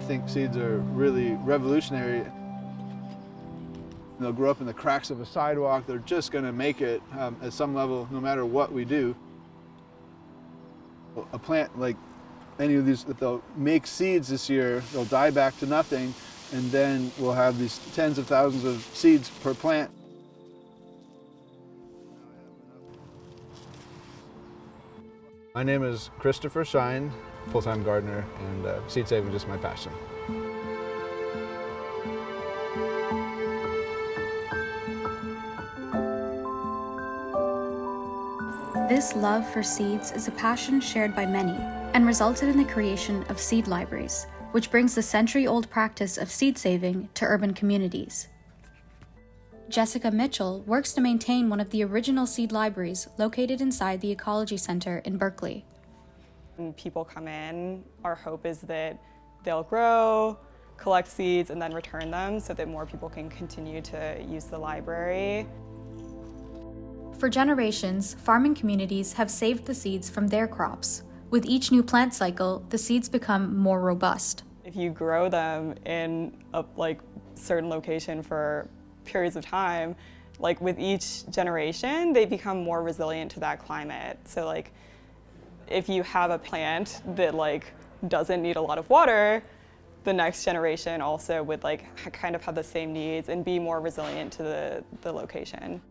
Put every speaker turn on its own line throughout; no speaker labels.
think seeds are really revolutionary. They'll grow up in the cracks of a sidewalk. They're just going to make it at some level, no matter what we do. A plant like any of these, if they'll make seeds this year, they'll die back to nothing, and then we'll have these tens of thousands of seeds per plant. My name is Christopher Shine, full-time gardener, and seed saving is just my passion.
This love for seeds is a passion shared by many and resulted in the creation of seed libraries, which brings the century-old practice of seed saving to urban communities. Jessica Mitchell works to maintain one of the original seed libraries located inside the Ecology Center in Berkeley.
When people come in, our hope is that they'll grow, collect seeds, and then return them so that more people can continue to use the library.
For generations, farming communities have saved the seeds from their crops. With each new plant cycle, the seeds become more robust.
If you grow them in a certain location for periods of time, with each generation, they become more resilient to that climate. So if you have a plant that doesn't need a lot of water, the next generation also would kind of have the same needs and be more resilient to the location.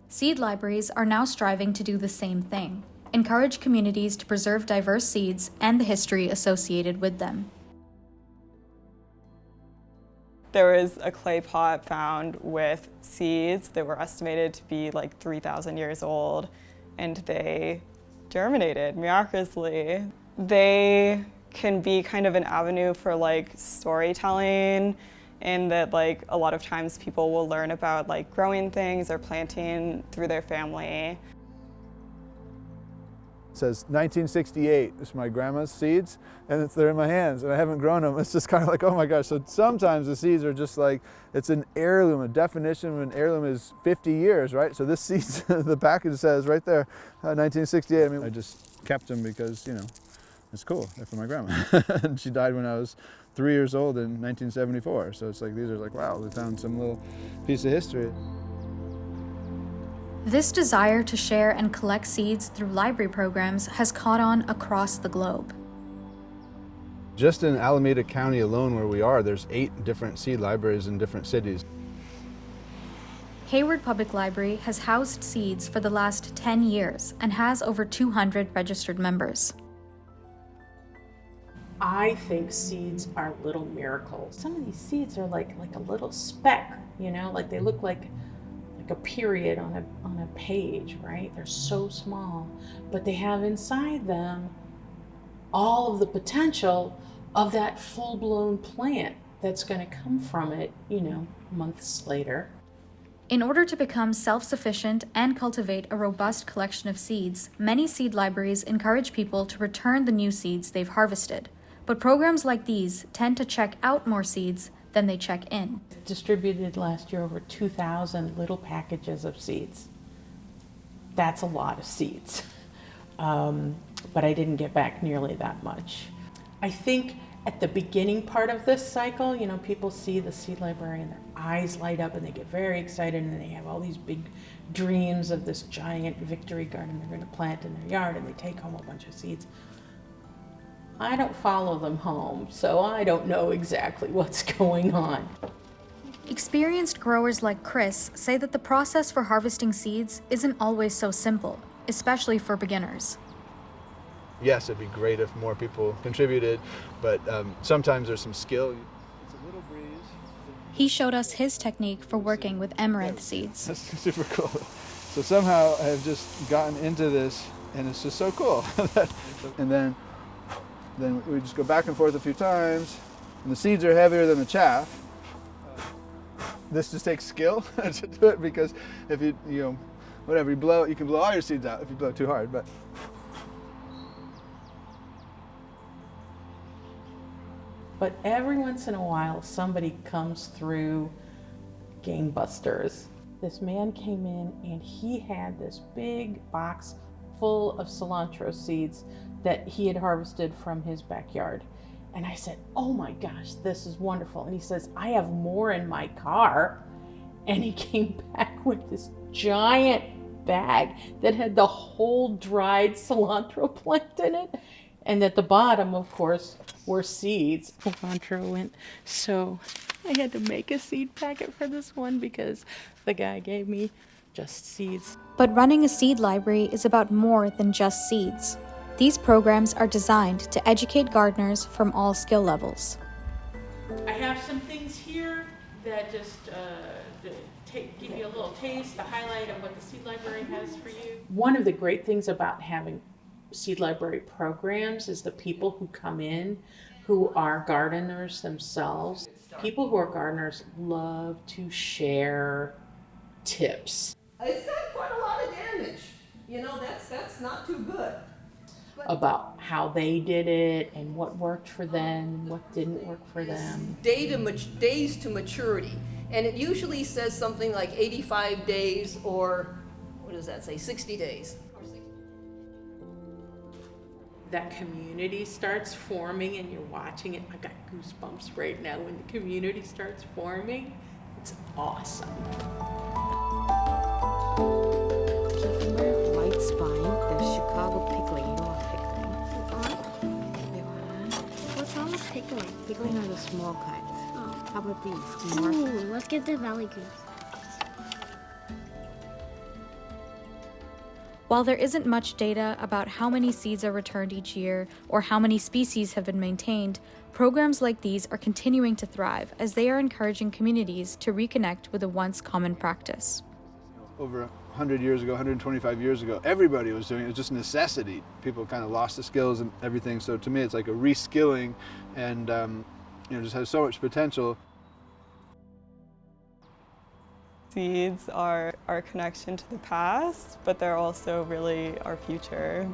Seed libraries are now striving to do the same thing, encourage communities to preserve diverse seeds and the history associated with them.
There was a clay pot found with seeds that were estimated to be 3,000 years old, and they germinated miraculously. They can be kind of an avenue for storytelling, and that a lot of times people will learn about growing things or planting through their family.
It says 1968, it's my grandma's seeds, and they're in my hands, and I haven't grown them. It's just kind of oh my gosh. So sometimes the seeds are just it's an heirloom. A definition of an heirloom is 50 years, right? So this seeds, the package says right there, 1968. I mean, I just kept them because, it's cool. They're for my grandma. And she died when I was 3 years old in 1974. So it's these are wow, we found some little piece of history.
This desire to share and collect seeds through library programs has caught on across the globe.
Just in Alameda County alone where we are, there's 8 different seed libraries in different cities.
Hayward Public Library has housed seeds for the last 10 years and has over 200 registered members.
I think seeds are little miracles. Some of these seeds are like a little speck, they look like a period on a page, right? They're so small, but they have inside them all of the potential of that full-blown plant that's going to come from it, months later.
In order to become self-sufficient and cultivate a robust collection of seeds, many seed libraries encourage people to return the new seeds they've harvested. But programs like these tend to check out more seeds than they check in.
Distributed last year over 2,000 little packages of seeds. That's a lot of seeds. But I didn't get back nearly that much. I think at the beginning part of this cycle, people see the seed library and their eyes light up and they get very excited and they have all these big dreams of this giant victory garden they're going to plant in their yard, and they take home a bunch of seeds. I don't follow them home, so I don't know exactly what's going on.
Experienced growers like Chris say that the process for harvesting seeds isn't always so simple, especially for beginners.
Yes, it'd be great if more people contributed, but sometimes there's some skill. It's a little breeze.
He showed us his technique for working with amaranth seeds.
That's super cool. So somehow I've just gotten into this, and it's just so cool. And then we just go back and forth a few times, and the seeds are heavier than the chaff. This just takes skill to do it, because if you blow, you can blow all your seeds out if you blow too hard.
But every once in a while, somebody comes through gangbusters. This man came in and he had this big box full of cilantro seeds that he had harvested from his backyard. And I said, oh my gosh, this is wonderful. And he says, I have more in my car. And he came back with this giant bag that had the whole dried cilantro plant in it. And at the bottom, of course, were seeds. Cilantro went. So I had to make a seed packet for this one because the guy gave me just seeds.
But running a seed library is about more than just seeds. These programs are designed to educate gardeners from all skill levels.
I have some things here that just give you a little taste, a highlight of what the seed library has for you. One of the great things about having seed library programs is the people who come in who are gardeners themselves. People who are gardeners love to share tips.
It's done quite a lot of damage. You know, that's not too good.
About how they did it and what worked for them, what didn't work for them.
Days to maturity. And it usually says something like 85 days or, what does that say, 60 days.
That community starts forming and you're watching it. I got goosebumps right now when the community starts forming. It's awesome.
Cucumber, white spine, there's Chicago pickling. You don't want pickling.
What's wrong with pickling?
Pickling are the small kinds.
Oh.
How about these? More.
Ooh, let's get the valley greens.
While there isn't much data about how many seeds are returned each year or how many species have been maintained, programs like these are continuing to thrive as they are encouraging communities to reconnect with a once common practice.
Over 100 years ago, 125 years ago, everybody was doing it. It was just a necessity. People kind of lost the skills and everything. So to me, it's like a reskilling and just has so much potential.
Seeds are our connection to the past, but they're also really our future.